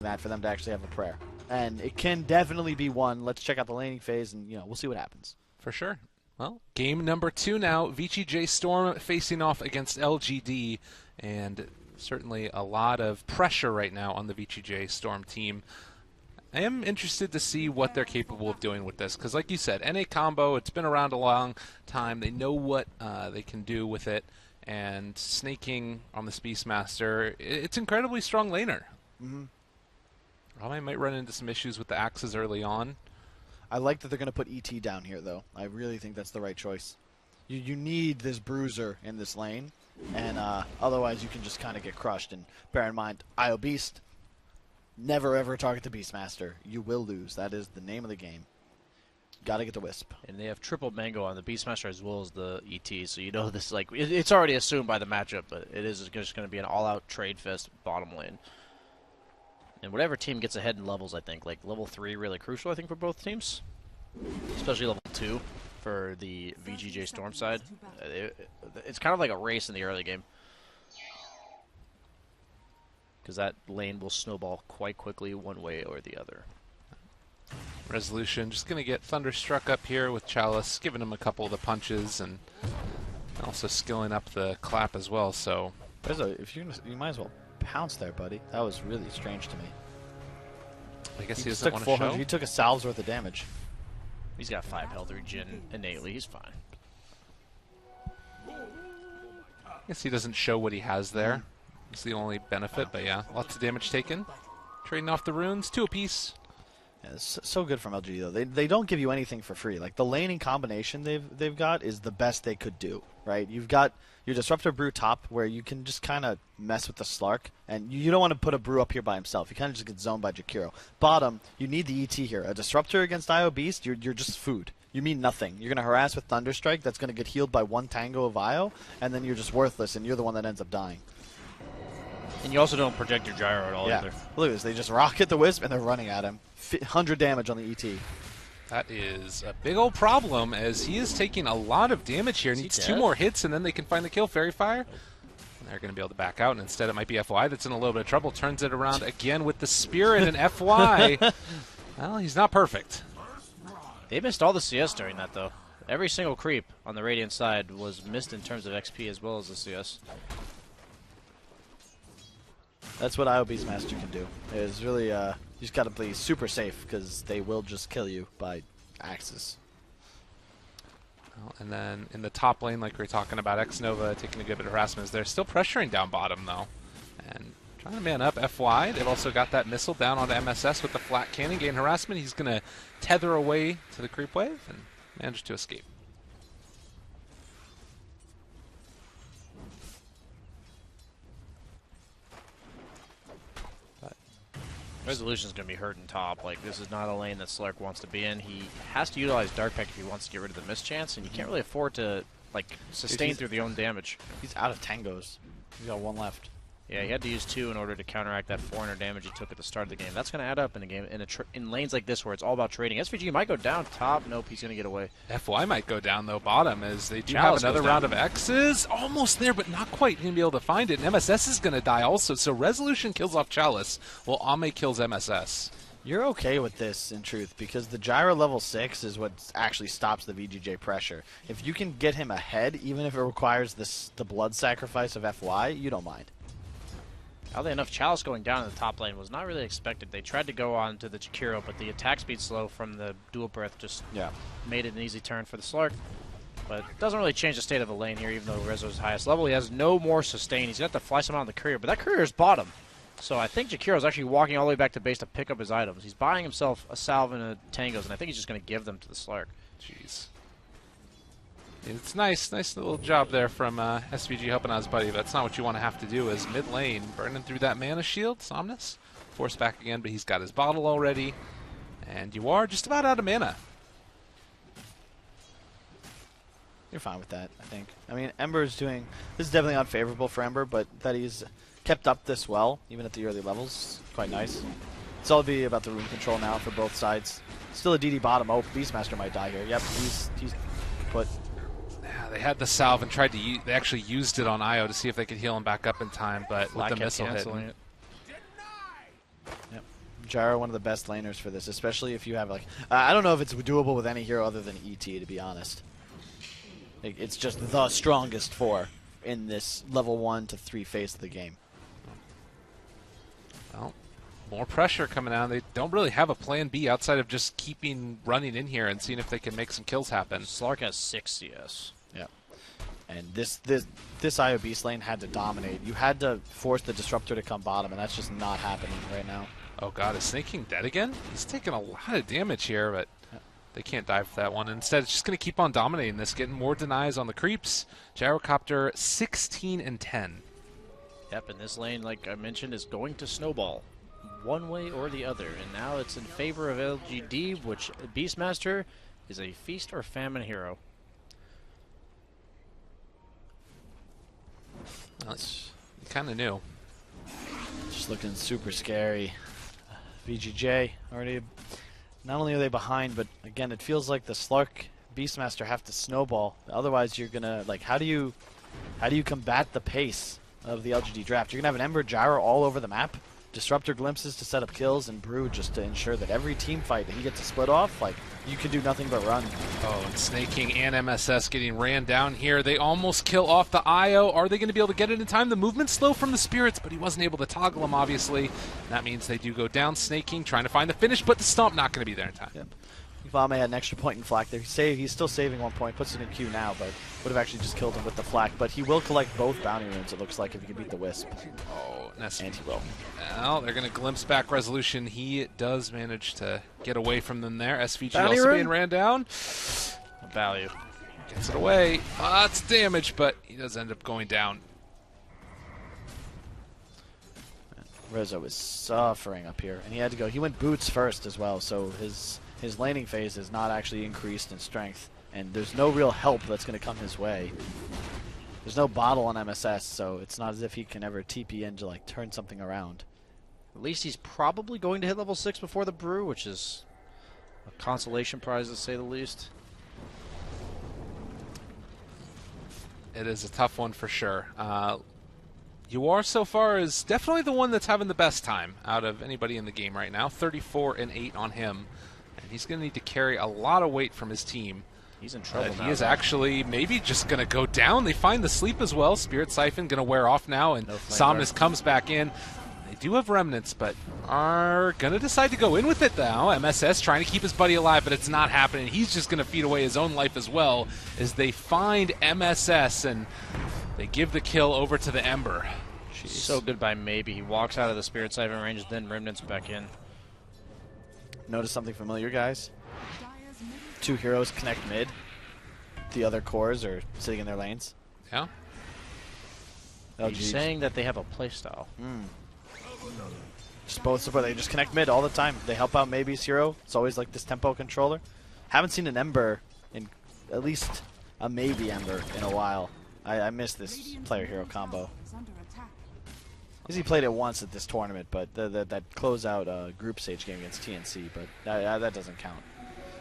that for them to actually have a prayer. And it can definitely be won. Let's check out the laning phase, and we'll see what happens. For sure. Well, game number 2 now. VGJ Storm facing off against LGD, and certainly a lot of pressure right now on the VGJ Storm team. I am interested to see what they're capable of doing with this, because like you said, NA combo, it's been around a long time. They know what they can do with it, and Sneyking on the Beastmaster, it's incredibly strong laner. I might run into some issues with the axes early on. I like that they're going to put ET down here, though. I really think that's the right choice. You need this bruiser in this lane, and otherwise you can just kind of get crushed. And bear in mind, IO Beast, never ever target the Beastmaster. You will lose. That is the name of the game. Got to get the Wisp. And they have triple mango on the Beastmaster as well as the ET, so this, like, it's already assumed by the matchup, but it is just going to be an all-out trade fest bottom lane. And whatever team gets ahead in levels, I think, like level 3 really crucial, I think, for both teams. Especially level 2 for the VGJ Storm side. It's kind of like a race in the early game. Because that lane will snowball quite quickly one way or the other. Resolution just going to get Thunderstruck up here with Chalice, giving him a couple of the punches, and also skilling up the clap as well. So if you might as well pounce there, buddy. That was really strange to me. I guess he doesn't want to show. He took a salve's worth of damage. He's got 5 health regen innately. He's fine. I guess he doesn't show what he has there. It's the only benefit, but yeah, lots of damage taken. Trading off the runes, 2 apiece. Yeah, it's so good from LGD though. They don't give you anything for free. Like the laning combination they've got is the best they could do. Right? You've got your Disruptor Brew top where you can just kind of mess with the Slark, and you don't want to put a Brew up here by himself. You kind of just get zoned by Jakiro. Bottom, you need the ET here. A Disruptor against IO Beast, you're just food. You mean nothing. You're going to harass with Thunderstrike. That's going to get healed by 1 Tango of IO, and then you're just worthless, and you're the one that ends up dying. And you also don't project your gyro at all either. Look at this. They just rocket the Wisp, and they're running at him. 100 damage on the ET. That is a big old problem, as he is taking a lot of damage here. Needs 2 more hits, and then they can find the kill. Fairy Fire. And they're going to be able to back out, and instead it might be FY that's in a little bit of trouble. Turns it around again with the Spirit and FY. Well, he's not perfect. They missed all the CS during that, though. Every single creep on the Radiant side was missed in terms of XP as well as the CS. That's what IO Beastmaster can do. Is really, you just got to play super safe because they will just kill you by axes. Well, and then in the top lane, like we were talking about, xNova taking a good bit of harassment. They're still pressuring down bottom, though. And trying to man up FY. They've also got that missile down onto MSS with the flat cannon. Gain harassment. He's going to tether away to the creep wave and manage to escape. Resolution's going to be hurt in top. Like, this is not a lane that Slark wants to be in. He has to utilize Dark Pack if he wants to get rid of the mischance, and you can't really afford to, like, sustain through the own damage. He's out of tangos. He's got 1 left. Yeah, he had to use 2 in order to counteract that 400 damage he took at the start of the game. That's going to add up in a game in lanes like this where it's all about trading. SVG might go down top. Nope, he's going to get away. FY might go down, though, bottom, as they do have another round of X's. Almost there, but not quite going to be able to find it. And MSS is going to die also, so Resolution kills off Chalice, while Ame kills MSS. You're okay with this, in truth, because the Gyro level 6 is what actually stops the VGJ pressure. If you can get him ahead, even if it requires the blood sacrifice of FY, you don't mind. Oddly enough, Chalice going down in the top lane was not really expected. They tried to go on to the Jakiro, but the attack speed slow from the dual breath just made it an easy turn for the Slark. But it doesn't really change the state of the lane here, even though Rezo's highest level. He has no more sustain. He's going to have to fly someone on the courier, but that courier is bottom. So I think Jakiro's actually walking all the way back to base to pick up his items. He's buying himself a salve and a tangos, and I think he's just going to give them to the Slark. Jeez. It's nice little job there from SVG helping out his buddy, but that's not what you want to have to do as mid lane. Burning through that mana shield, Somnus. Forced back again, but he's got his bottle already. And YawaR just about out of mana. You're fine with that, I think. I mean, Ember is doing... This is definitely unfavorable for Ember, but that he's kept up this well, even at the early levels, quite nice. It's all be about the rune control now for both sides. Still a DD bottom. Oh, Beastmaster might die here. Yep, he's put... They had the salve and tried to they actually used it on IO to see if they could heal him back up in time, but with the missile hit. Yep. YawaR one of the best laners for this, especially if you have like I don't know if it's doable with any hero other than ET, to be honest. It's just the strongest 4 in this level 1 to 3 phase of the game. Well, more pressure coming out. They don't really have a plan B outside of just keeping running in here and seeing if they can make some kills happen. Slark has 6 CS. Yeah. And this IO Beast lane had to dominate. You had to force the Disruptor to come bottom, and that's just not happening right now. Oh god, is Sneyking dead again? He's taking a lot of damage here, but they can't dive for that one. Instead, it's just going to keep on dominating this, getting more denies on the creeps. Gyrocopter 16 and 10. Yep, and this lane, like I mentioned, is going to snowball one way or the other. And now it's in favor of LGD, which Beastmaster is a feast or famine hero. Well, it's kind of new. Just looking super scary. VGJ already. Not only are they behind, but again, it feels like the Slark Beastmaster have to snowball. Otherwise, you're gonna like how do you combat the pace of the LGD draft? You're gonna have an Ember Gyro all over the map, Disruptor glimpses to set up kills, and Brew just to ensure that every team fight that he gets a split off, like you can do nothing but run. Oh, and Sneyking and MSS getting ran down here. They almost kill off the IO. Are they going to be able to get it in time? The movement's slow from the Spirits, but he wasn't able to toggle them, obviously. That means they do go down. Sneyking trying to find the finish, but the stomp not going to be there in time. Yep. Vame had an extra point in flak there. He's still saving 1 point, puts it in Q now, but would have actually just killed him with the flak. But he will collect both bounty runes, it looks like, if he can beat the Wisp. Oh, and he will. Well, they're going to glimpse back Resolution. He does manage to get away from them there. SVG bounty also rune? being ran down. Value. Gets it away. Lots of damage, but he does end up going down. Rezo is suffering up here, and he had to go. He went boots first as well, so his laning phase is not actually increased in strength, and there's no real help that's going to come his way. There's no bottle on MSS, so it's not as if he can ever TP in to like turn something around. At least he's probably going to hit level 6 before the Brew, which is a consolation prize to say the least. It is a tough one for sure. YawaR so far is definitely the one that's having the best time out of anybody in the game right now. 34 and 8 on him. And he's going to need to carry a lot of weight from his team. He's in trouble now. He is actually maybe just going to go down. They find the sleep as well. Spirit Siphon going to wear off now, and Somnus comes back in. They do have remnants, but are going to decide to go in with it now. MSS trying to keep his buddy alive, but it's not happening. He's just going to feed away his own life as well as they find MSS, and they give the kill over to the Ember. Jeez. So good by Maybe. He walks out of the Spirit Siphon range, then remnants back in. Notice something familiar, guys? 2 heroes connect mid. The other cores are sitting in their lanes. Yeah. He's saying that they have a playstyle. Just both support. They just connect mid all the time. They help out Maybe's hero. It's always like this tempo controller. Haven't seen an Ember in at least a Maybe Ember in a while. I miss this player-hero combo. He played it once at this tournament, but that closeout group stage game against TNC, but that doesn't count.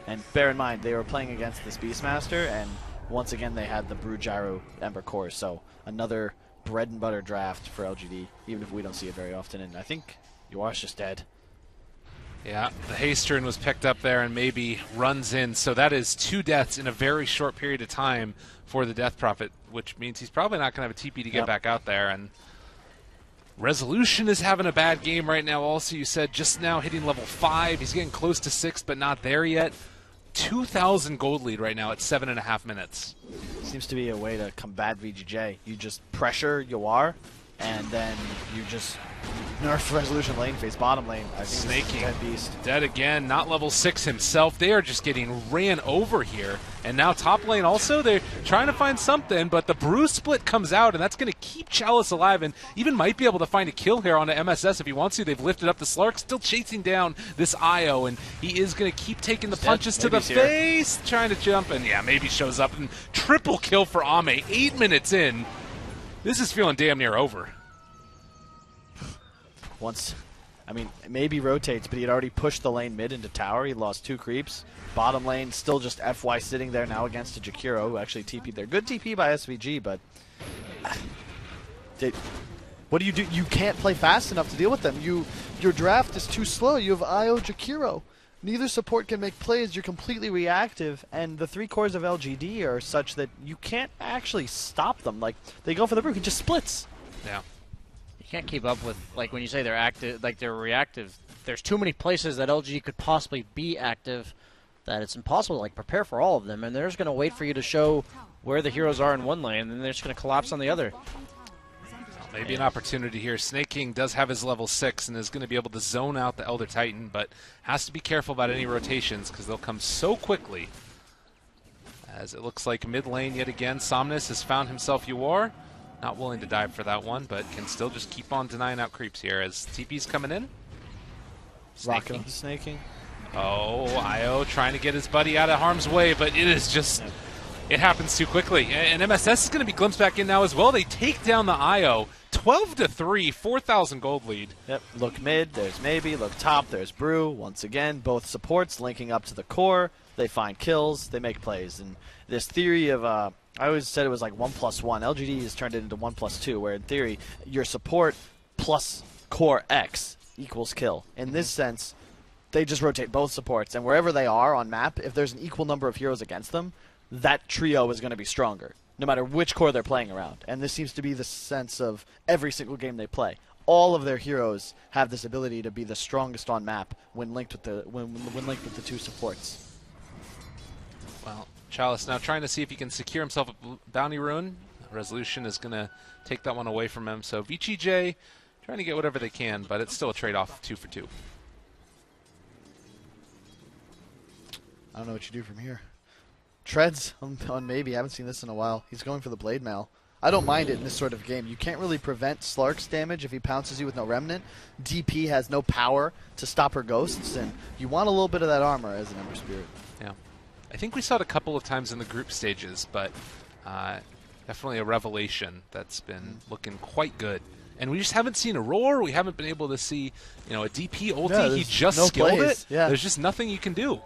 And bear in mind, they were playing against this Beastmaster, and once again they had the Brew Gyro Ember core, so another bread and butter draft for LGD, even if we don't see it very often. And I think YawaR's just dead. Yeah, the haste turn was picked up there and maybe runs in, so that is 2 deaths in a very short period of time for the Death Prophet, which means he's probably not going to have a TP to get back out there. And Resolution is having a bad game right now. Also, you said just now hitting level 5. He's getting close to 6, but not there yet. 2,000 gold lead right now at 7.5 minutes. Seems to be a way to combat VGJ. You just pressure YawaR, and then you just nerf Resolution lane phase, bottom lane. I think Sneyking dead beast. Dead again, not level 6 himself. They are just getting ran over here. And now top lane also, they're trying to find something, but the Brew split comes out, and that's going to keep Chalice alive, and even might be able to find a kill here on the MSS if he wants to. They've lifted up the Slark, still chasing down this IO, and he is going to keep taking the punches to the face, trying to jump, and yeah, maybe shows up, and triple kill for Ame, 8 minutes in. This is feeling damn near over. Maybe rotates, but he had already pushed the lane mid into tower. He lost 2 creeps. Bottom lane still just FY sitting there now against a Jakiro, who actually TP'd there. Good TP by SVG, but What do? You can't play fast enough to deal with them. Your draft is too slow. You have Io Jakiro. Neither support can make plays. You're completely reactive, and the 3 cores of LGD are such that you can't actually stop them. Like, they go for the brew, he just splits. Yeah. You can't keep up with, like, when you say they're active, like they're reactive. There's too many places that LGD could possibly be active that it's impossible to, like, prepare for all of them, and they're just going to wait for you to show where the heroes are in one lane, and then they're just going to collapse on the other. Maybe an opportunity here. Sneyking does have his level 6 and is going to be able to zone out the Elder Titan, but has to be careful about any rotations because they'll come so quickly. As it looks like mid lane yet again, Somnus has found himself YawaR. Not willing to dive for that one, but can still just keep on denying out creeps here as TP's coming in. Rocking. Sneyking. Oh, Io trying to get his buddy out of harm's way, but it is just... It happens too quickly. And MSS is going to be glimpsed back in now as well. They take down the Io. 12-3, 4,000 gold lead. Yep. Look mid, there's Maybe. Look top, there's Brew. Once again, both supports linking up to the core. They find kills, they make plays. And this theory of, I always said it was like 1+1. LGD has turned it into 1+2, where in theory, your support plus core X equals kill. In this sense, they just rotate both supports. And wherever they are on map, if there's an equal number of heroes against them, that trio is going to be stronger, no matter which core they're playing around. And this seems to be the sense of every single game they play. All of their heroes have this ability to be the strongest on map when linked with the when linked with the 2 supports. Well, Chalice now trying to see if he can secure himself a bounty rune. Resolution is going to take that one away from him. So VGJ trying to get whatever they can, but it's still a trade-off 2 for 2. I don't know what you do from here. Treads on Maybe. I haven't seen this in a while. He's going for the Blade Mail. I don't mind it in this sort of game. You can't really prevent Slark's damage if he pounces you with no Remnant. DP has no power to stop her ghosts, and you want a little bit of that armor as an Ember Spirit. Yeah. I think we saw it a couple of times in the group stages, but definitely a revelation that's been looking quite good. And we just haven't seen a roar. We haven't been able to see, a DP ulti. No, he just no skilled plays. it. Yeah. There's just nothing you can do.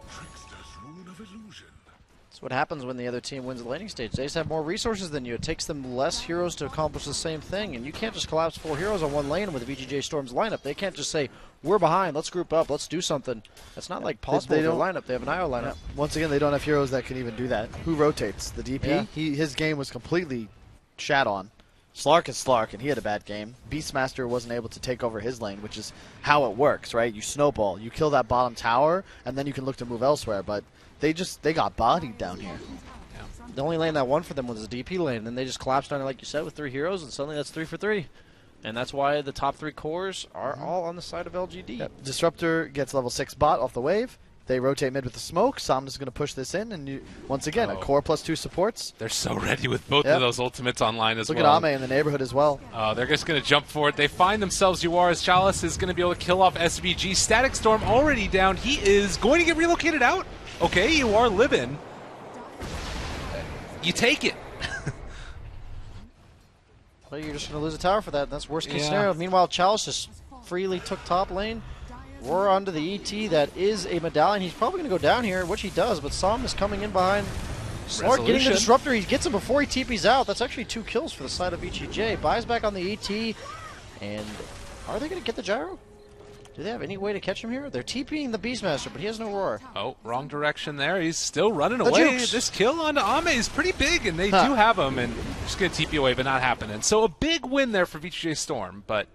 That's what happens when the other team wins the laning stage. They just have more resources than you. It takes them less heroes to accomplish the same thing, and you can't just collapse 4 heroes on one lane with the VGJ Storm's lineup. They can't just say, we're behind, let's group up, let's do something. That's not like possible in their lineup. They have an IO lineup. Once again, they don't have heroes that can even do that. Who rotates? The DP? Yeah. His game was completely shat on. Slark is Slark, and he had a bad game. Beastmaster wasn't able to take over his lane, which is how it works, right? You snowball. You kill that bottom tower, and then you can look to move elsewhere, but they got bodied down here. The only lane that won for them was the DP lane, and then they just collapsed on it, like you said, with 3 heroes, and suddenly that's 3 for 3. And that's why the top 3 cores are all on the side of LGD. Yep. Disruptor gets level 6 bot off the wave. They rotate mid with the smoke. Somnus is going to push this in, and once again, a core plus 2 supports. They're so ready with both of those ultimates online as well. Look at Ame in the neighborhood as well. They're just going to jump for it. They find themselves YawaR as Chalice is going to be able to kill off SVG. Static Storm already down. He is going to get relocated out. Okay, YawaR living. You take it. Well, you're just going to lose a tower for that, and that's worst case scenario. Meanwhile, Chalice just freely took top lane. We're onto the ET. That is a medallion. He's probably going to go down here, which he does, but Som is coming in behind. Smart getting the Disruptor. He gets him before he TP's out. That's actually 2 kills for the side of VGJ. Buys back on the ET. And are they going to get the gyro? Do they have any way to catch him here? They're TPing the Beastmaster, but he has no roar. Oh, wrong direction there. He's still running away. This kill onto Ame is pretty big, and they do have him, and just going to TP away, but not happening. So a big win there for VGJ Storm, but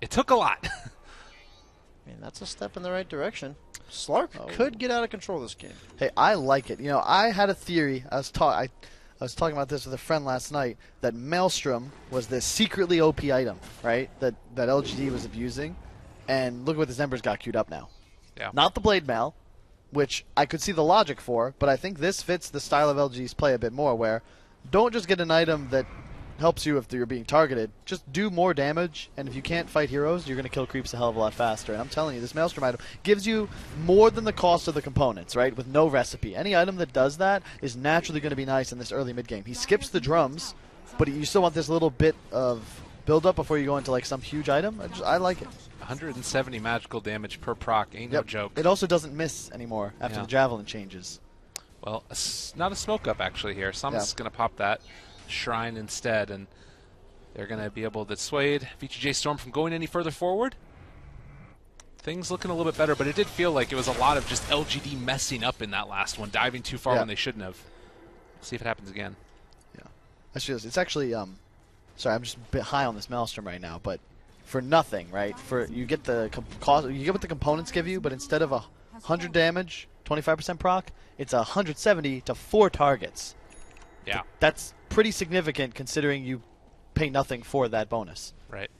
it took a lot. I mean, that's a step in the right direction. Slark could get out of control this game. Hey, I like it. I had a theory. I was talking about this with a friend last night, that Maelstrom was this secretly OP item, right? That LGD was abusing. And look what this Ember's got queued up now. Yeah. Not the Blade Mail, which I could see the logic for, but I think this fits the style of LGD's play a bit more, where don't just get an item that helps you if you're being targeted. Just do more damage, and if you can't fight heroes, you're going to kill creeps a hell of a lot faster. And I'm telling you, this Maelstrom item gives you more than the cost of the components, right, with no recipe. Any item that does that is naturally going to be nice in this early mid-game. He skips the drums, but you still want this little bit of build-up before you go into like some huge item. I like it. 170 magical damage per proc, ain't no joke. It also doesn't miss anymore after the Javelin changes. Well, not a smoke up actually here. Someone's going to pop that Shrine instead, and They're going to be able to dissuade VGJ Storm from going any further forward. Things looking a little bit better, but it did feel like it was a lot of just LGD messing up in that last one, diving too far when they shouldn't have. See if it happens again. Yeah, it's actually sorry, I'm just a bit high on this Maelstrom right now, but for nothing, right? For you get the you get what the components give you, but instead of 100 damage, 25% proc, it's 170 to 4 targets. Yeah, that's pretty significant considering you pay nothing for that bonus. Right.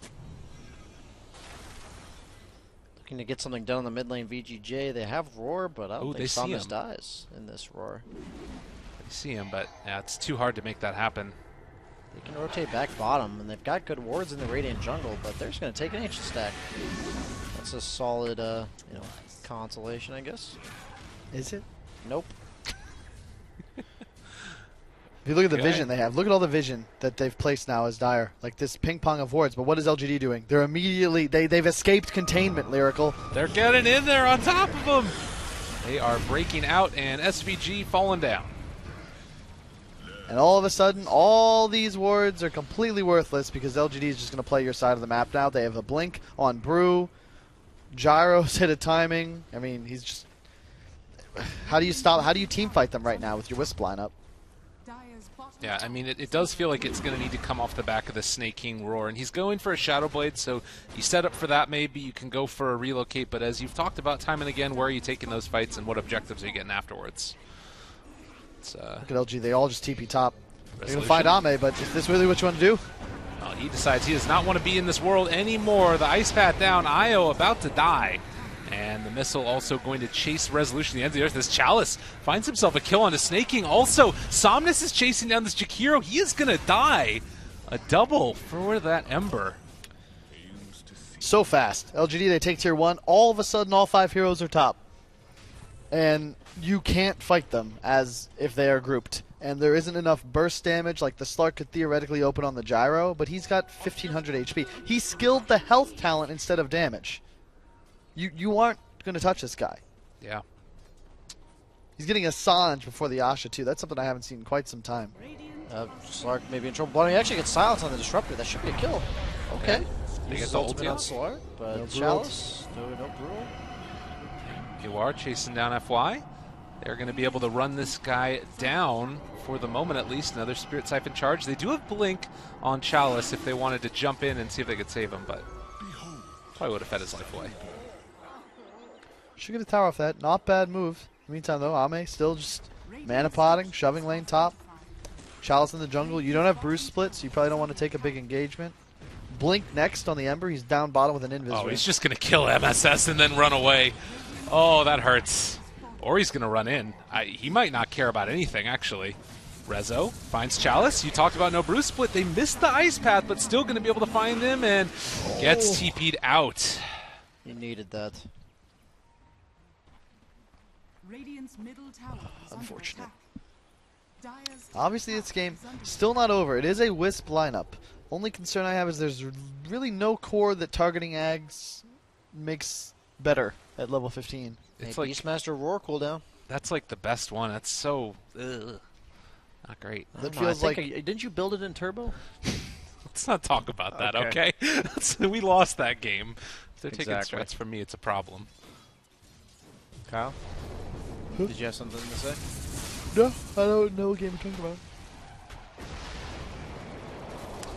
Looking to get something done in the mid lane. VGJ, they have Roar, but I don't think Samus dies in this Roar. They see him, but yeah, it's too hard to make that happen. They can rotate back bottom, and they've got good wards in the Radiant jungle, but they're just going to take an ancient stack. That's a solid, you know, consolation, I guess. Is it? Nope. If you look at the vision they have, look at all the vision that they've placed now as Dire. Like this ping pong of wards, but what is LGD doing? They're immediately, they've escaped containment, Lyrical. They're getting in there on top of them. They are breaking out, and SVG falling down. And all of a sudden, all these wards are completely worthless because LGD is just going to play your side of the map now. They have a blink on Brew. Gyro's hit a timing. I mean, he's just... How do you team fight them right now with your Wisp lineup? Yeah, I mean, it does feel like it's going to need to come off the back of the Sneyking Roar, and he's going for a Shadow Blade, so you set up for that maybe, you can go for a relocate, but as you've talked about time and again, where are you taking those fights and what objectives are you getting afterwards? Look at LG, they all just TP top. They're going to find Ame, but is this really what you want to do? Well, he decides he does not want to be in this world anymore. The ice pad down, Io about to die. And the missile also going to chase Resolution to the end of the earth. This Chalice finds himself a kill on the Sneyking. Also, Somnus is chasing down this Jakiro. He is going to die. A double for that Ember. So fast. LGD, they take tier 1. All of a sudden, all 5 heroes are top. And you can't fight them as if they are grouped. And there isn't enough burst damage. Like the Slark could theoretically open on the Gyro, but he's got 1500 HP. He skilled the health talent instead of damage. You aren't going to touch this guy. Yeah. He's getting a Sange before the Asha, too. That's something I haven't seen in quite some time. Slark may be in trouble. But he actually gets silence on the Disruptor. That should be a kill. Okay. They get the ultimate on Slark, but no Chalice, no Brew. YawaR chasing down FY. They're going to be able to run this guy down for the moment at least. Another Spirit Siphon charge. They do have Blink on Chalice if they wanted to jump in and see if they could save him, but probably would have fed his life away. Should get a tower off that. Not bad move. In the meantime, though, Ame still just mana potting, shoving lane top. Chalice in the jungle. You don't have Bruce split, so you probably don't want to take a big engagement. Blink next on the Ember. He's down bottom with an Invis. Oh, he's just going to kill MSS and then run away. Oh, that hurts. Or he's going to run in. He might not care about anything, actually. Rezo finds Chalice. You talked about no Bruce split. They missed the ice path, but still going to be able to find him and gets TP'd out. He needed that. Unfortunate. Obviously, this game still not over. It is a Wisp lineup. Only concern I have is there's really no core that targeting Ags makes better at level 15. It's like Beastmaster Roar cooldown. That's like the best one. That's so not great. That feels like didn't you build it in turbo? Let's not talk about that, okay? We lost that game. If they're taking Exactly. strats from me, it's a problem. Kyle? Did you have something to say? No, I don't know what game you're talking about.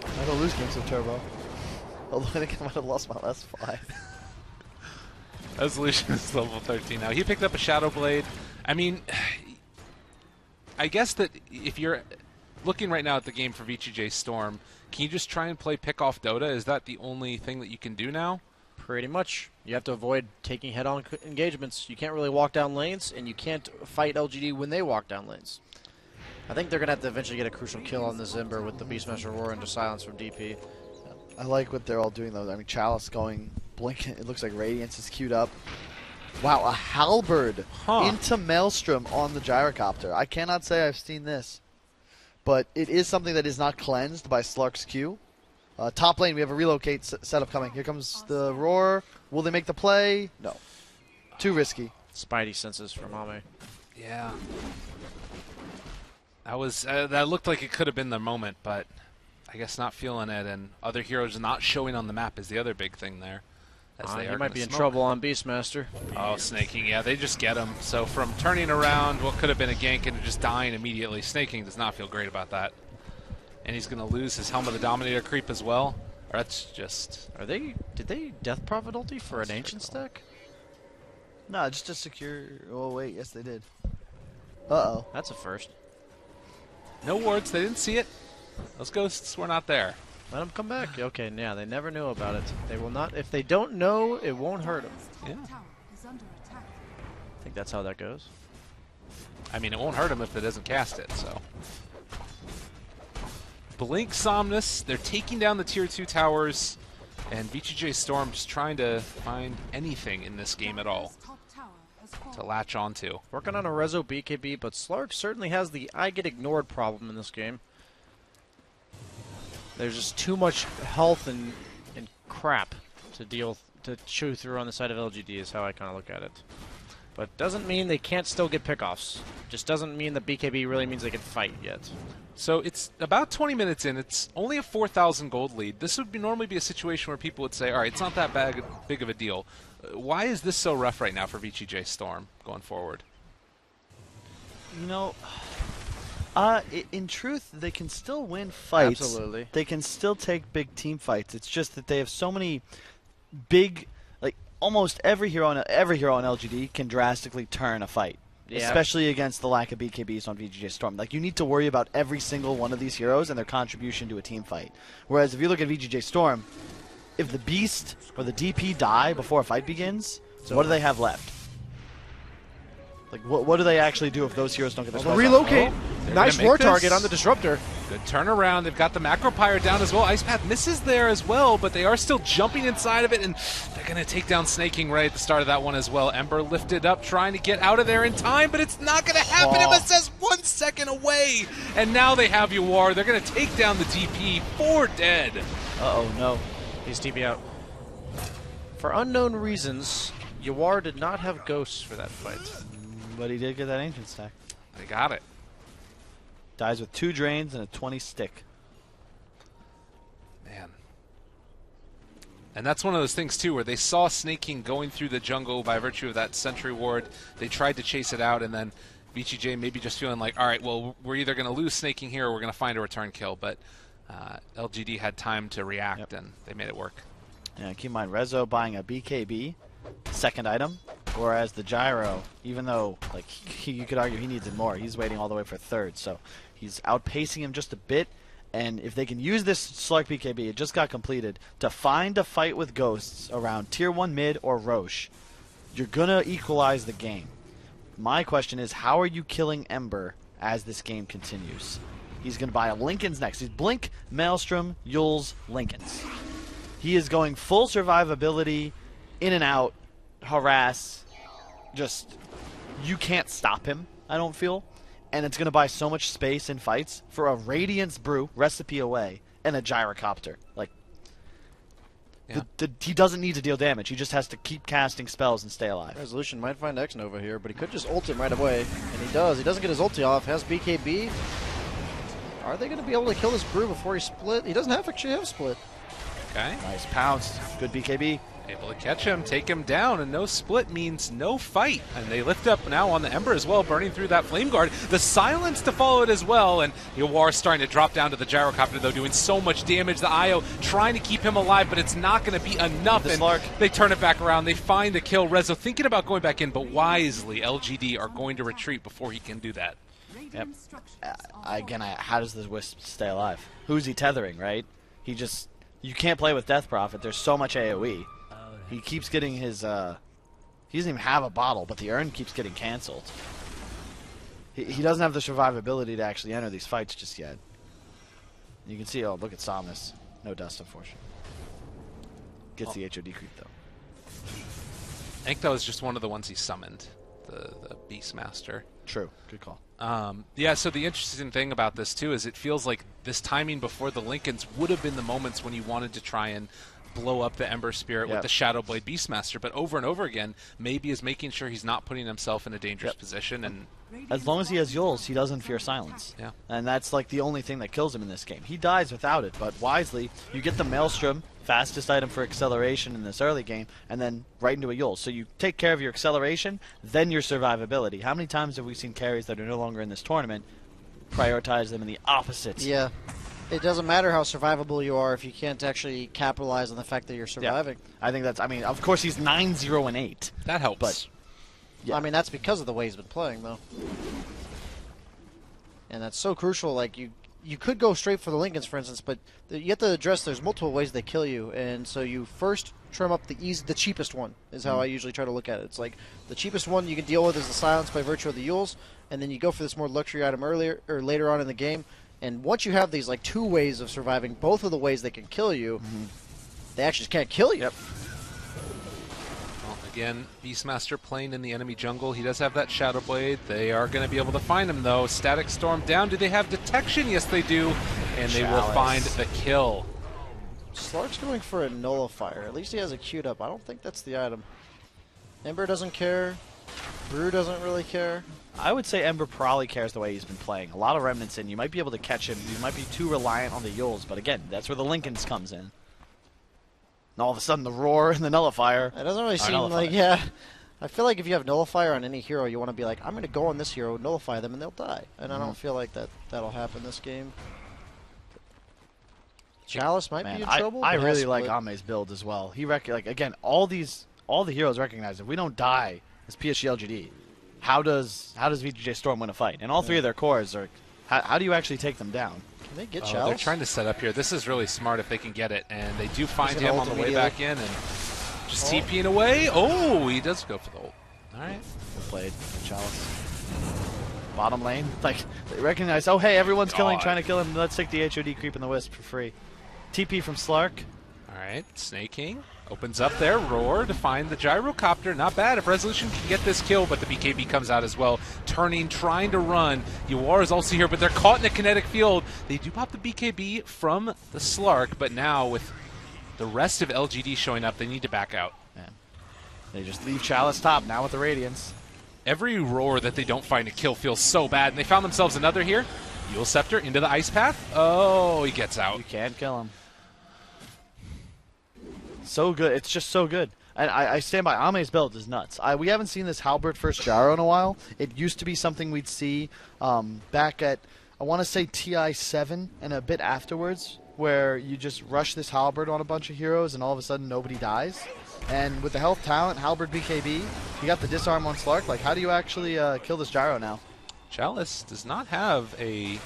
I don't lose games with turbo. Although I think I might have lost my last 5. Resolution is level 13 now. He picked up a Shadow Blade. I mean, I guess that if you're looking right now at the game for VGJ Storm, can you just try and play pick off Dota? Is that the only thing that you can do now? Pretty much. You have to avoid taking head-on engagements. You can't really walk down lanes, and you can't fight LGD when they walk down lanes. I think they're going to have to eventually get a crucial kill on this Ember with the Beastmaster Roar into silence from DP. I like what they're all doing, though. I mean, Chalice going blink. It looks like Radiance is queued up. Wow, a Halberd into Maelstrom on the Gyrocopter. I cannot say I've seen this. But it is something that is not cleansed by Slark's Q. Top lane, we have a relocate setup coming. Here comes the Roar. Will they make the play? No. Too risky. Spidey senses from Ame. Yeah. That was that looked like it could have been the moment, but I guess, not feeling it, and other heroes not showing on the map is the other big thing there. He might be in trouble on Beastmaster. Oh, Sneyking, yeah, they just get him. So from turning around what could have been a gank into just dying immediately, Sneyking does not feel great about that. And he's going to lose his Helm of the Dominator creep as well. Or that's just... Did they Death Prophet ulti for an Ancient stack? No, just to secure... Oh, wait, yes, they did. Uh-oh. That's a first. No wards, they didn't see it. Those ghosts were not there. Let them come back. Okay, yeah, they never knew about it. They will not... If they don't know, it won't hurt them. Yeah. I think that's how that goes. I mean, it won't hurt them if it doesn't cast it, so... Blink Somnus, they're taking down the Tier 2 towers, and VGJ Storm just trying to find anything in this game at all to latch onto. Working on a Rezo BKB, but Slark certainly has the I get ignored problem in this game. There's just too much health and crap to chew through on the side of LGD is how I kind of look at it. But doesn't mean they can't still get pickoffs. Just doesn't mean the BKB really means they can fight yet. So it's about 20 minutes in. It's only a 4,000 gold lead. This would normally be a situation where people would say, all right, it's not that big of a deal. Why is this so rough right now for VGJ Storm going forward? You know, in truth, they can still win fights. Absolutely. They can still take big team fights. It's just that they have so many big, like almost every hero on LGD can drastically turn a fight. Yeah. Especially against the lack of BKBs on VGJ Storm. Like, you need to worry about every single one of these heroes and their contribution to a team fight. Whereas if you look at VGJ Storm, if the Beast or the DP die before a fight begins, so what do they have left? Like, what do they actually do if those heroes don't get their spells relocate. Oh, nice war target on the Disruptor. Good turnaround. They've got the Macro Pyre down as well. Ice Path misses there as well, but they are still jumping inside of it, and they're going to take down Sneyking right at the start of that one as well. Ember lifted up, trying to get out of there in time, but it's not going to happen. Oh. It says 1 second away, and now they have YawaR. They're going to take down the DP. 4 dead. Uh-oh, no. He's TP out. For unknown reasons, YawaR did not have ghosts for that fight. But he did get that Ancient stack. They got it. Dies with 2 drains and a 20 stick. Man. And that's one of those things, too, where they saw Sneyking going through the jungle by virtue of that sentry ward. They tried to chase it out, and then VGJ maybe just feeling like, all right, well, we're either going to lose Sneyking here or we're going to find a return kill. But LGD had time to react, and they made it work. Yeah, keep in mind, Rezo buying a BKB, second item, whereas the Gyro, even though like you could argue he needs it more, he's waiting all the way for third, so he's outpacing him just a bit. And if they can use this Slark BKB, it just got completed, to find a fight with ghosts around Tier 1 mid or Roche, you're going to equalize the game. My question is, how are you killing Ember as this game continues? He's going to buy a Linken's next. He's Blink, Maelstrom, Yules, Linken's. He is going full survivability, in and out, harass. Just, you can't stop him, I don't feel. And it's going to buy so much space in fights for a Radiance Brew, recipe away, and a Gyrocopter. Like, yeah. He doesn't need to deal damage. He just has to keep casting spells and stay alive. Resolution might find xNova here, but he could just ult him right away. And he does. He doesn't get his ulti off. Has BKB. Are they going to be able to kill this Brew before he split? He doesn't actually have split. Okay. Nice pounce. Good BKB. Able to catch him, take him down, and no split means no fight. And they lift up now on the Ember as well, burning through that Flame Guard. The silence to follow it as well, and YawaR starting to drop down to the Gyrocopter, though, doing so much damage. The IO trying to keep him alive, but it's not going to be enough, and they turn it back around. They find the kill. Rezo thinking about going back in, but wisely, LGD are going to retreat before he can do that. Yep. Again, how does the Wisp stay alive? Who's he tethering, right? He just... You can't play with Death Prophet. There's so much AoE. He keeps getting his, he doesn't even have a bottle, but the urn keeps getting canceled. He doesn't have the survivability to actually enter these fights just yet. You can see, oh, look at Somnus. No dust, unfortunately. Gets the HOD creep, though. I think that was just one of the ones he summoned, the Beastmaster. True. Good call. Yeah, so the interesting thing about this, too, is it feels like this timing before the Linken's would have been the moments when you wanted to try and blow up the Ember Spirit with the Shadow Blade Beastmaster, but over and over again, maybe is making sure he's not putting himself in a dangerous position. And as long as he has Yules, he doesn't fear silence. Yeah. And that's like the only thing that kills him in this game. He dies without it, but wisely, you get the Maelstrom, fastest item for acceleration in this early game, and then right into a Yules. So you take care of your acceleration, then your survivability. How many times have we seen carries that are no longer in this tournament prioritize them in the opposite? Yeah. It doesn't matter how survivable you are if you can't actually capitalize on the fact that you're surviving. Yeah. I think that's, I mean, of course he's 9-0-8. That helps. But I mean, that's because of the way he's been playing, though. And that's so crucial. Like, you could go straight for the Lincolns, for instance, but you have to address there's multiple ways they kill you. And so you first trim up the cheapest one is how I usually try to look at it. It's like the cheapest one you can deal with is the silence by virtue of the Yules, and then you go for this more luxury item earlier or later on in the game. And once you have these like two ways of surviving, both of the ways they can kill you, they actually just can't kill you. Yep. Well, again, Beastmaster playing in the enemy jungle. He does have that Shadow Blade. They are going to be able to find him, though. Static Storm down. Do they have detection? Yes, they do. And they will find the kill. Slark's going for a Nullifier. At least he has it queued up. I don't think that's the item. Ember doesn't care. Brew doesn't really care. I would say Ember probably cares the way he's been playing. A lot of Remnants in. You might be able to catch him. You might be too reliant on the Yules, but again, that's where the Lincolns comes in. And all of a sudden, the Roar and the Nullifier. It doesn't really seem like, I feel like if you have Nullifier on any hero, you want to be like, I'm going to go on this hero, nullify them, and they'll die. And I don't feel like that'll happen this game. Chalice might be in trouble. I really like Ame's build as well. He again, all the heroes recognize if we don't die as PSG.LGD, how does VGJ Storm win a fight? And all three of their cores are. How do you actually take them down? Can they get Chalice? They're trying to set up here. This is really smart if they can get it, and they do find him on the way back in and just TPing away. Oh, he does go for the ult. All right, well played, Chalice. Bottom lane, like they recognize. Oh, hey, everyone's trying to kill him. Let's take the HOD creep and the Wisp for free. TP from Slark. All right, Sneyking opens up there. Roar to find the Gyrocopter. Not bad if Resolution can get this kill, but the BKB comes out as well. Turning, trying to run. YawaR is also here, but they're caught in a kinetic field. They do pop the BKB from the Slark, but now with the rest of LGD showing up, they need to back out. Man. They just leave Chalice top now with the Radiance. Every Roar that they don't find a kill feels so bad, and they found themselves another here. Eul Scepter into the Ice Path. Oh, he gets out. You can't kill him. So good. It's just so good. And I stand by Ame's build is nuts. We haven't seen this Halberd first gyro in a while. It used to be something we'd see back at, I want to say TI7 and a bit afterwards, where you just rush this Halberd on a bunch of heroes and all of a sudden nobody dies. And with the health talent, Halberd BKB, you got the disarm on Slark. Like, how do you actually kill this gyro now? Chalice does not have a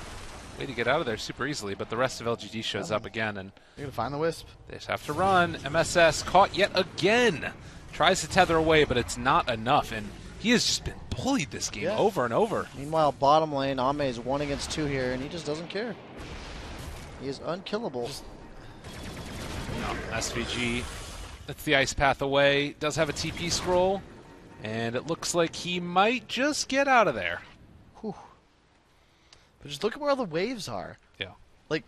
way to get out of there super easily, but the rest of LGD shows up again, and you're going to find the Wisp. They just have to run. MSS caught yet again. Tries to tether away, but it's not enough, and he has just been bullied this game over and over. Meanwhile, bottom lane, Ame is 1 against 2 here, and he just doesn't care. He is unkillable. SVG, that's the Ice Path away. Does have a TP scroll, and it looks like he might just get out of there. Whew. But just look at where all the waves are. Yeah. Like,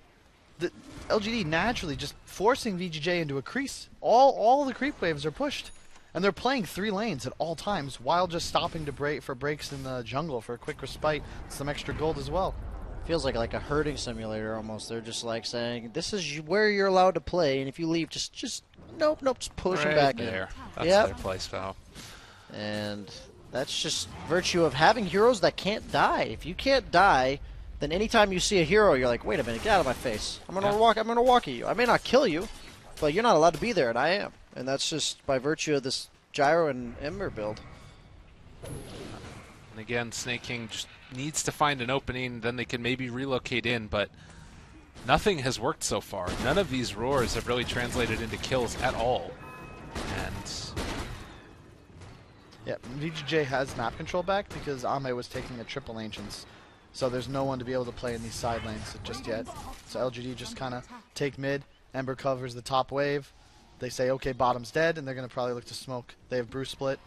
the LGD naturally just forcing VGJ into a crease. All the creep waves are pushed. And they're playing 3 lanes at all times while just stopping to for breaks in the jungle for a quick respite, some extra gold as well. Feels like a herding simulator almost. They're just like saying, this is where you're allowed to play, and if you leave, just nope, just push them back there. In. That's their play style. And that's just virtue of having heroes that can't die. If you can't die, then anytime you see a hero, you're like, wait a minute, get out of my face. I'm gonna walk at you. I may not kill you, but you're not allowed to be there, and I am. And that's just by virtue of this Gyro and Ember build. And again, Sneyking just needs to find an opening, then they can maybe relocate in, but nothing has worked so far. None of these roars have really translated into kills at all. And yeah, VGJ has map control back because Ame was taking a triple Ancients. So there's no one to be able to play in these side lanes just yet. So LGD just kind of take mid. Ember covers the top wave. They say, okay, bottom's dead, and they're going to probably look to smoke. They have Brew Split.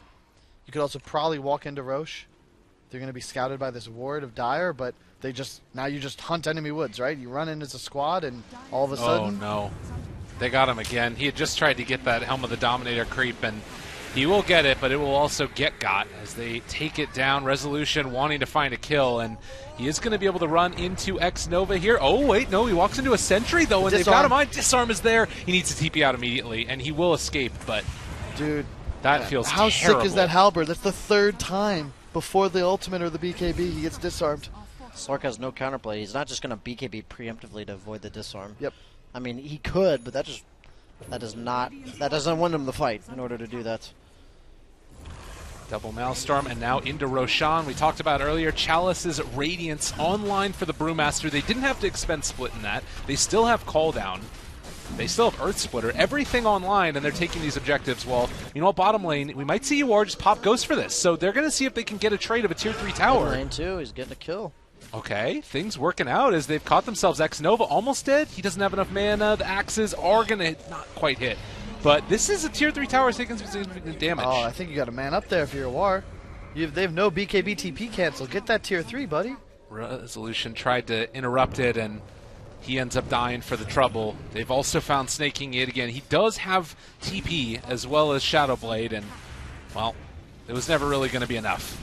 You could also probably walk into Roche. They're going to be scouted by this ward of Dire, but now you just hunt enemy woods, right? You run in as a squad, and all of a sudden... Oh, no. They got him again. He had just tried to get that Helm of the Dominator creep, and he will get it, but it will also get got as they take it down. Resolution wanting to find a kill, and he is going to be able to run into xNova here. Oh, wait, no, he walks into a sentry, though, and they've got him on. Disarm is there. He needs to TP out immediately, and he will escape, but dude, that feels how terrible. sick is that halberd? That's the 3rd time before the ultimate or the BKB he gets disarmed. Slark has no counterplay. He's not just going to BKB preemptively to avoid the disarm. Yep. I mean, he could, but that doesn't win him the fight in order to do that. Double Maelstrom, and now into Roshan. We talked about earlier, Chalice's Radiance online for the Brewmaster. They didn't have to expend Split in that. They still have Call Down. They still have Earth Splitter. Everything online, and they're taking these objectives. Well, you know, bottom lane, we might see YawaR just pop Ghost for this. So they're going to see if they can get a trade of a Tier 3 tower. Lane 2, he's getting a kill. Okay, things working out as they've caught themselves. xNova almost dead. He doesn't have enough mana. The axes are going to not quite hit. But this is a Tier 3 tower taking some significant damage. Oh, I think you got a man up there if you're YawaR. They have no BKB TP cancel. Get that Tier 3, buddy. Resolution tried to interrupt it, and he ends up dying for the trouble. They've also found Sneyking it again. He does have TP as well as Shadowblade, and, well, it was never really going to be enough.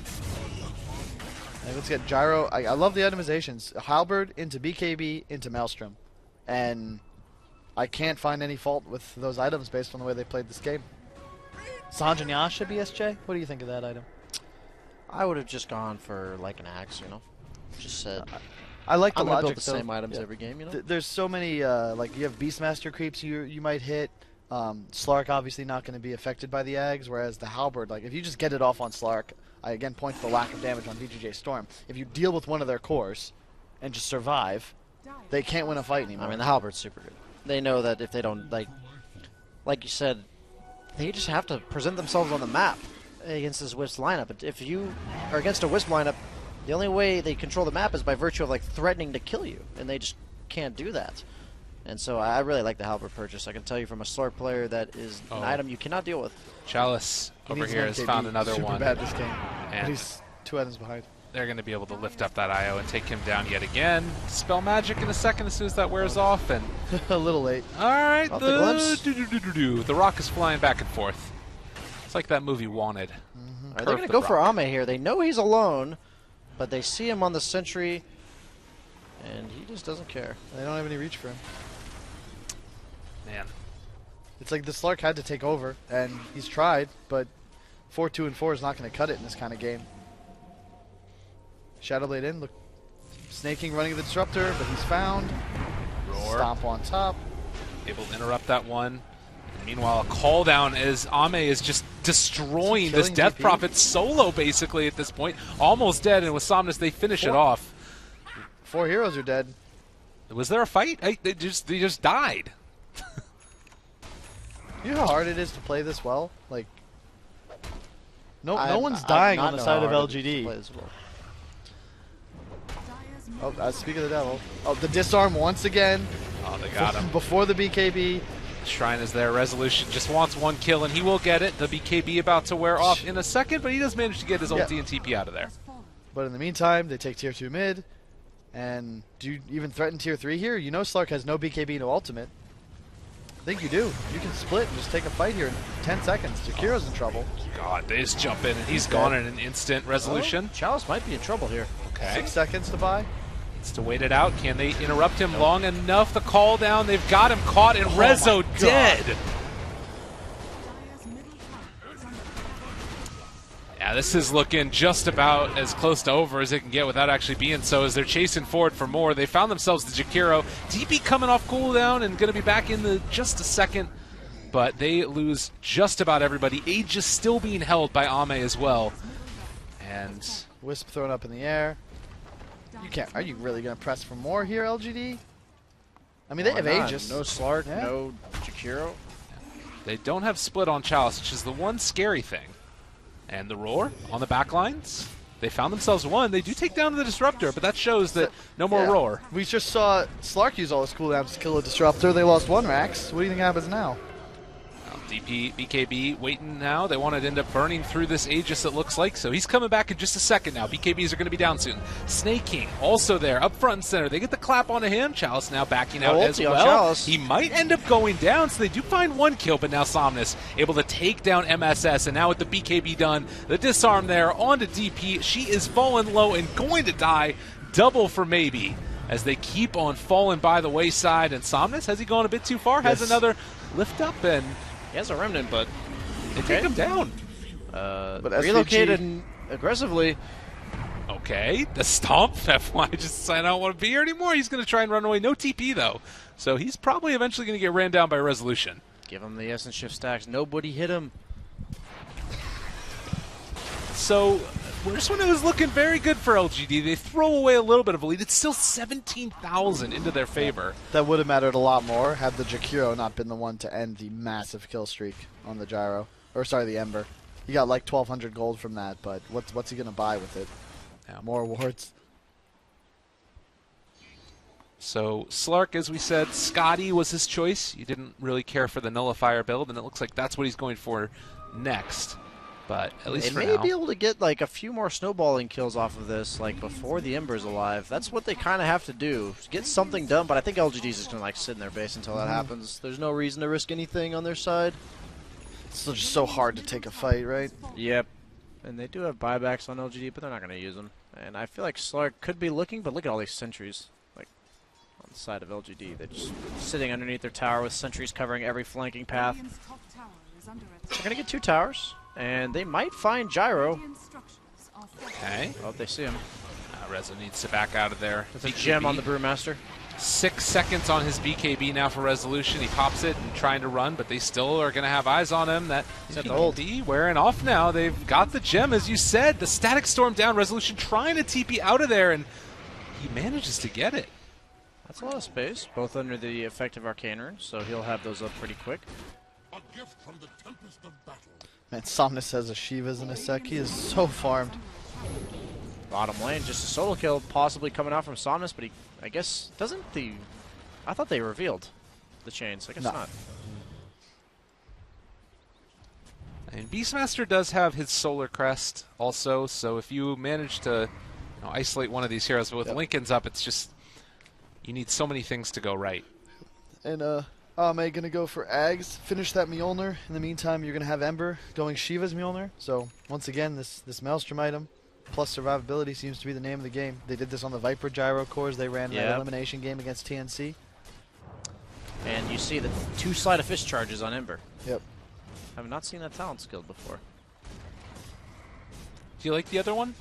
Hey, let's get Gyro. I love the itemizations. Halberd into BKB into Maelstrom. And I can't find any fault with those items based on the way they played this game. Sanjanyasha BSJ? What do you think of that item? I would have just gone for like an axe, you know. Just said. I like the I'm gonna logic. build the same items every game, you know. There's so many like you have Beastmaster creeps you might hit. Slark obviously not going to be affected by the Ags, whereas the Halberd, like if you just get it off on Slark, I again point to the lack of damage on VGJ Storm. If you deal with one of their cores and just survive, they can't win a fight anymore. I mean, the Halberd's super good. They know that if they don't like you said, they just have to present themselves on the map against this Wisp lineup. If you are against a Wisp lineup, the only way they control the map is by virtue of like threatening to kill you, and they just can't do that. And so I really like the Halberd purchase. I can tell you from a Slark player that is an item you cannot deal with. Chalice over here has found another super one. Bad this game. And he's 2 items behind. They're going to be able to lift up that IO and take him down yet again. Spell magic in a second as soon as that wears off. And a little late. All right, the rock is flying back and forth. It's like that movie Wanted. They're going to go for Ame here. They know he's alone, but they see him on the sentry, and he just doesn't care. They don't have any reach for him. Man. It's like the Slark had to take over, and he's tried, but 4-2 and 4 is not going to cut it in this kind of game. Shadowblade in, look, Sneyking running the disruptor, but he's found. Roar. Stomp on top. Able to interrupt that one. And meanwhile, a call down as Ame is just destroying this Death DP. Prophet solo basically at this point. Almost dead, and with Somnus they finish it off. 4 heroes are dead. Was there a fight? They just died. You know how hard it is to play this well? Like, no one's I dying not on the know side how of hard it is to LGD. play this well. Oh, speak of the devil. Oh, the disarm once again. Oh, they got him. Before the BKB. Shrine is there. Resolution just wants one kill, and he will get it. The BKB about to wear off in a second, but he does manage to get his ulti and TP out of there. But in the meantime, they take tier 2 mid. And do you even threaten tier 3 here? You know Slark has no BKB, no ultimate. I think you do. You can split and just take a fight here in 10 seconds. Jakiro's in trouble. God, they just jump in, and he's gone in an instant. Resolution. Oh, Chalice might be in trouble here. Okay. 6 seconds to buy. Needs to wait it out. Can they interrupt him long enough? The call down. They've got him caught, and Rezo dead. Yeah, this is looking just about as close to over as it can get without actually being so, as they're chasing forward for more. They found themselves the Jakiro. DP coming off cooldown and going to be back in the just a second, but they lose just about everybody. Age is still being held by Ame as well. And Wisp thrown up in the air. You can't. Are you really going to press for more here, LGD? I mean, they have Aegis. No Slark, Yeah. no Jakiro. they don't have split on Chalice, which is the one scary thing. And the Roar on the back lines. They found themselves one. They do take down the Disruptor, but that shows that no more Roar. We just saw Slark use all his cooldowns to kill a Disruptor. They lost 1 Rax. What do you think happens now? DP, BKB waiting now. They want to end up burning through this Aegis, it looks like. So he's coming back in just a second now. BKBs are going to be down soon. Sneyking also there, up front and center. They get the clap onto him. Chalice now backing out as well. Chalice. He might end up going down, so they do find one kill, but now Somnus able to take down MSS. And now with the BKB done, the disarm there onto DP. She is falling low and going to die. Double for maybe as they keep on falling by the wayside. And Somnus, has he gone a bit too far? Yes. Has another lift up, and he has a remnant, but they take him down. But relocated aggressively. Okay, the stomp. FY just I don't want to be here anymore. He's going to try and run away. No TP though, so he's probably eventually going to get ran down by Resolution. Give him the Essence Shift stacks. Nobody hit him. So this one was looking very good for LGD. They throw away a little bit of a lead. It's still 17,000 into their favor. That would have mattered a lot more had the Jakiro not been the one to end the massive kill streak on the Gyro. Or sorry, the Ember. He got like 1,200 gold from that, but what's he going to buy with it? Yeah. More awards. So Slark, as we said, Scotty was his choice. He didn't really care for the Nullifier build, and it looks like that's what he's going for next. But at least for now, they may be able to get like a few more snowballing kills off of this, like before the Ember's alive. That's what they kind of have to do, get something done. But I think LGD's just gonna like sit in their base until that happens. There's no reason to risk anything on their side. It's just so hard to take a fight, right? Yep. And they do have buybacks on LGD, but they're not gonna use them. And I feel like Slark could be looking, but look at all these sentries, like on the side of LGD. They're just sitting underneath their tower with sentries covering every flanking path. They're gonna get 2 towers. And they might find Gyro. Okay. Oh, they see him. Rezo needs to back out of there. There's a gem on the Brewmaster. 6 seconds on his BKB now for Resolution. He pops it and trying to run, but they still are going to have eyes on him. That BKB wearing off now. They've got the gem, as you said. The Static Storm down. Resolution trying to TP out of there, and he manages to get it. That's a lot of space, both under the effective Arcane Rune, so he'll have those up pretty quick. A gift from the Tempest of Battle. Man, Somnus has a Shivas in a sec. He is so farmed. Bottom lane, just a solo kill possibly coming out from Somnus, but he, I guess, doesn't the... I thought they revealed the chains. I guess not. And Beastmaster does have his Solar Crest also, so if you manage to isolate one of these heroes, but with Lincoln's up, it's just... You need so many things to go right. And, Ame gonna go for Ags, finish that Mjolnir. In the meantime, you're gonna have Ember going Shiva's Mjolnir. So once again, this Maelstrom item plus survivability seems to be the name of the game. They did this on the Viper Gyro cores. They ran that elimination game against TNC. And you see the 2 Sleight of Fist charges on Ember. Yep. I have not seen that talent skilled before. Do you like the other one?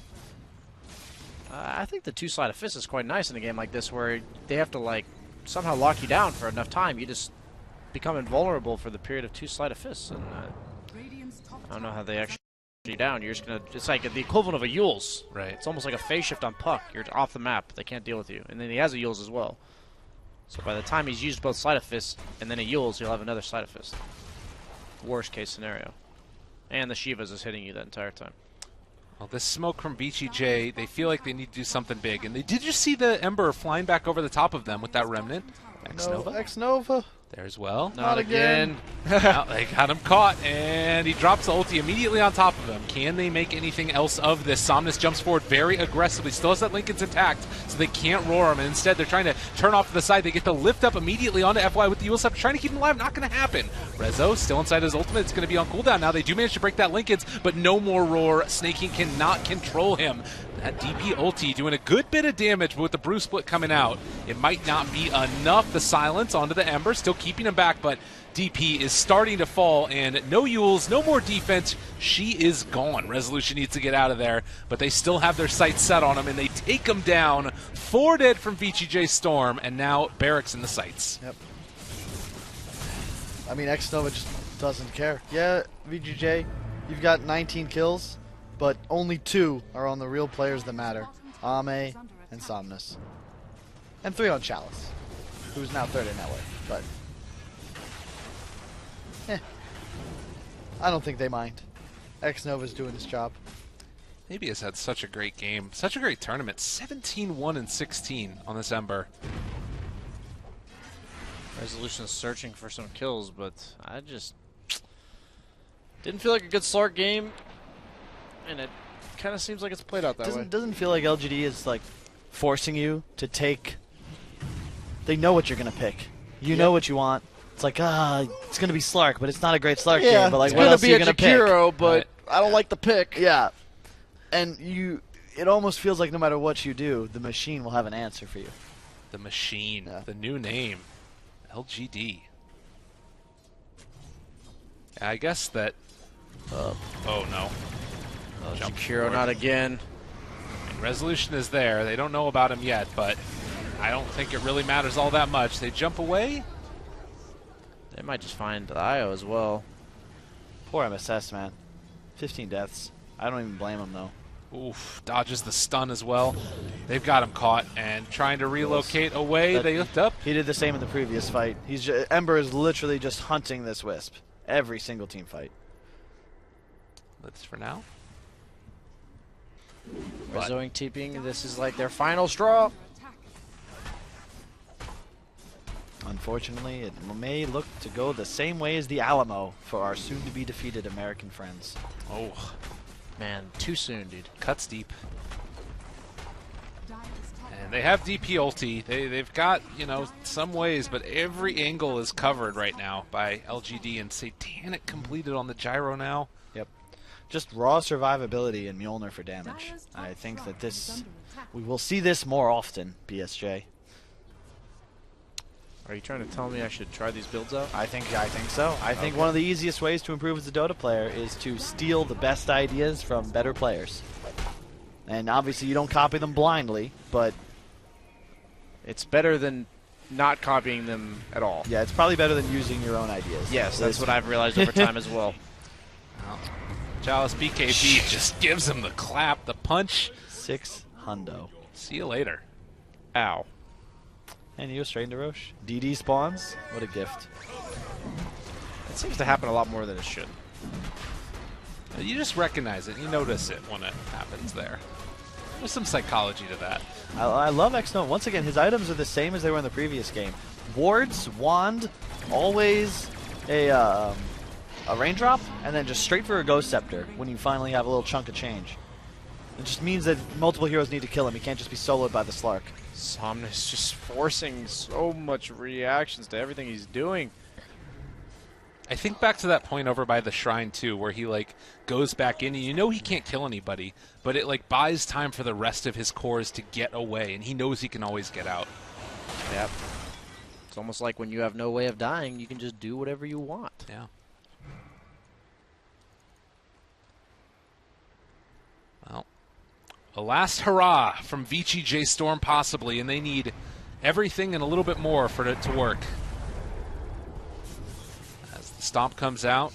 I think the 2 Sleight of Fist is quite nice in a game like this, where they have to like somehow lock you down for enough time. You just become invulnerable for the period of 2 Sleight of Fists, and I don't know how they actually you down. You're just gonna, it's like the equivalent of a Yules. Right. It's almost like a phase shift on Puck. You're off the map. They can't deal with you. And then he has a Yules as well. So by the time he's used both Sleight of Fists and then a Yules, he'll have another Sleight of Fist. Worst case scenario. And the Shivas is hitting you that entire time. Well, this smoke from VGJ, they feel like they need to do something big. And they did just see the Ember flying back over the top of them with that Remnant. xNova. No, xNova. There as well. Not again. Now they got him caught, and he drops the ulti immediately on top of him. Can they make anything else of this? Somnus jumps forward very aggressively. Still has that Lincoln's intact, so they can't roar him. And instead, they're trying to turn off to the side. They get the lift up immediately onto FY with the Yules up, trying to keep him alive. Not going to happen. Rezo still inside his ultimate. It's going to be on cooldown now. They do manage to break that Lincoln's, but no more roar. Sneyking cannot control him. That DP ulti doing a good bit of damage, but with the Brew Split coming out, it might not be enough. The silence onto the Ember, still keeping him back, but DP is starting to fall, and no Yules, no more defense. She is gone. Resolution needs to get out of there, but they still have their sights set on him, and they take him down. 4 dead from VGJ Storm, and now Barracks in the sights. Yep. I mean, xNova just doesn't care. Yeah, VGJ, you've got 19 kills. But only 2 are on the real players that matter. Ame and Somnus. And 3 on Chalice, who's now 3rd in network. But, I don't think they mind. xNova's doing his job. Maybe has had such a great game. Such a great tournament. 17-1-16 on this Ember. Resolution is searching for some kills, but I just... Didn't feel like a good Slark game, and it kind of seems like it's played out that way. Doesn't feel like LGD is like forcing you to take. They know what you're gonna pick. You know what you want. It's like it's gonna be Slark, but it's not a great Slark game. But like, what else are you gonna pick? It's gonna be a Jakiro, but I don't like the pick. Yeah, and it almost feels like no matter what you do, the machine will have an answer for you. The machine, the new name, LGD. I guess that. Oh no. Jakiro not again. And Resolution is there. They don't know about him yet, but I don't think it really matters all that much. They jump away. They might just find the IO as well. Poor MSS, man. 15 deaths. I don't even blame him, though. Oof, dodges the stun as well. They've got him caught and trying to relocate away. They looked up. He did the same in the previous fight. Ember is literally just hunting this Wisp. Every single team fight. That's for now. Rezoing TPing, this is like their final straw. Unfortunately, it may look to go the same way as the Alamo for our soon-to-be-defeated American friends. Oh, man, too soon, dude. Cuts deep. And they have DP ulti. They've got, some ways, but every angle is covered right now by LGD, and Satanic completed on the gyro now. Yep. Just raw survivability and Mjolnir for damage. I think that we will see this more often, BSJ. Are you trying to tell me I should try these builds out? I think so. I think one of the easiest ways to improve as a Dota player is to steal the best ideas from better players. And obviously you don't copy them blindly, but it's better than not copying them at all. Yeah, it's probably better than using your own ideas. Yes, that's what I've realized over time as well. Chalice BKB just gives him the clap, the punch. 6 hundo. See you later. Ow. And you go straight into Roche. DD spawns. What a gift. It seems to happen a lot more than it should. You just recognize it. You notice it when it happens there. There's some psychology to that. I love xNova. Once again, his items are the same as they were in the previous game. Wards, wand, always a raindrop, and then just straight for a Ghost Scepter when you finally have a little chunk of change. It just means that multiple heroes need to kill him. He can't just be soloed by the Slark. Somnus just forcing so much reactions to everything he's doing. I think back to that point over by the shrine too, where he goes back in, and he can't kill anybody, but it buys time for the rest of his cores to get away, and he knows he can always get out. Yep. It's almost like when you have no way of dying, you can just do whatever you want. Yeah. Well, a last hurrah from VGJ Storm possibly, and they need everything and a little bit more for it to work. As the stomp comes out.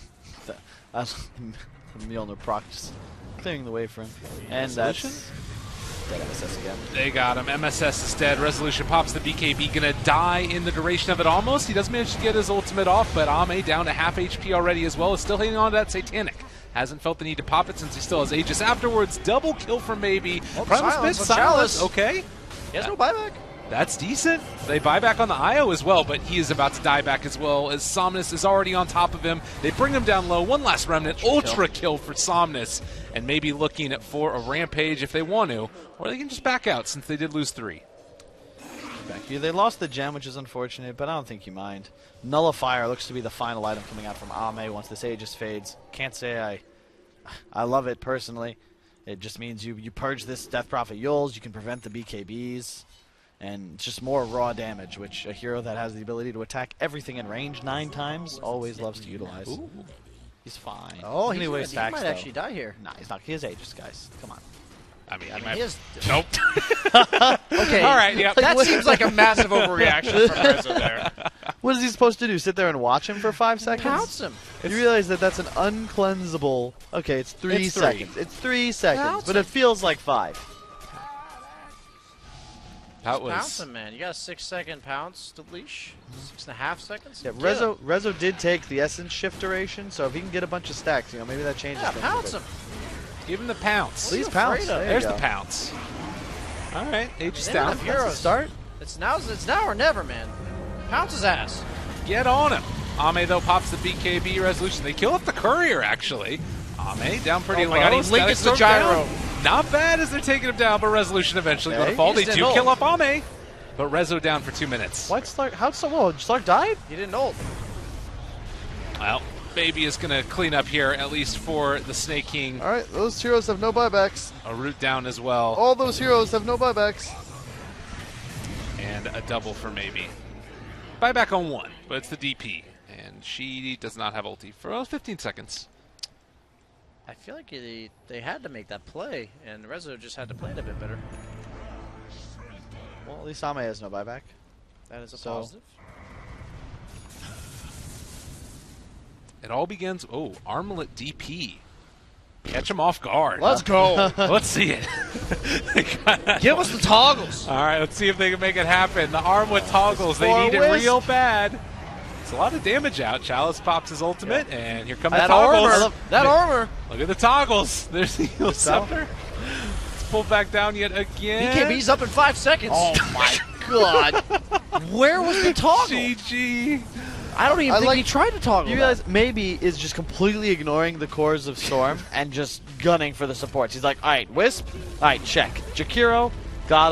Mjolnir proc just clearing the way for him. And that's dead MSS again. They got him. MSS is dead. Resolution pops the BKB. Gonna die in the duration of it almost. He does manage to get his ultimate off, but Ame down to half HP already as well. Is still hanging on to that Satanic. Hasn't felt the need to pop it since he still has Aegis afterwards. Double kill for maybe. Primal Spit, Chalice. Okay. He has no buyback. That's decent. They buy back on the IO as well, but he is about to die back as well as Somnus is already on top of him. They bring him down low. One last remnant. Ultra kill for Somnus. And maybe looking for a rampage if they want to. Or they can just back out since they did lose 3. They lost the gem, which is unfortunate, but I don't think you mind. Nullifier looks to be the final item coming out from Ame once this Aegis fades. Can't say I love it personally. It just means you purge this Death Prophet Yules, you can prevent the BKBs, and just more raw damage, which a hero that has the ability to attack everything in range 9 times always loves to utilize. Ooh. He's fine. Oh, he stacks, might actually die here. Nah, he's not. He has Aegis, guys. Come on. I mean, he has... Nope. Okay. All right, yeah. That seems like a massive overreaction from Rezo there. What is he supposed to do? Sit there and watch him for 5 seconds? Pounce him. You realize that that's an uncleansable... Okay, it's 3 seconds. It's 3 seconds, Pounce but it feels like 5. Pounce him, man. You got a 6-second pounce to leash. 6.5 seconds. Yeah, Rezo did take the essence shift duration, so if he can get a bunch of stacks, maybe that changes things. Pounce him. Give him the pounce. Please pounce. There's the pounce. All right, Aegis down. That's a start. It's now or never, man. Pounce his ass. Get on him. Ame, though, pops the BKB resolution. They kill off the courier, actually. Ame down pretty low. Oh my god, he links the gyro. Not bad as they're taking him down, but resolution eventually going to fall. They do kill off Ame, but Rezo down for 2 minutes. What Slark? How'd so well? Slark died? He didn't ult. Well, Baby is going to clean up here, at least for the Sneyking. All right, those heroes have no buybacks. A root down as well. All those heroes have no buybacks. And a double for Maybe. Buyback on 1, but it's the DP. And she does not have ulti for 15 seconds. I feel like they had to make that play, and Rezo just had to play it a bit better. Well, at least Ame has no buyback. That is a positive. It all begins. Oh, Armlet DP. Catch him off guard. Let's go. Let's see it. Give us the toggles. All right, let's see if they can make it happen. The arm with toggles. They need it real bad. It's a lot of damage out. Chalice pops his ultimate, and here come the toggles. Armor. Look at the toggles. There's the heal scepter. Let's pull back down yet again. BKB's up in 5 seconds. Oh my god. Where was the toggle? GG. I don't even think he tried to toggle. You realize Maybe is just completely ignoring the cores of Storm and just gunning for the supports. He's like, all right, Wisp, all right, check. Jakiro, got him.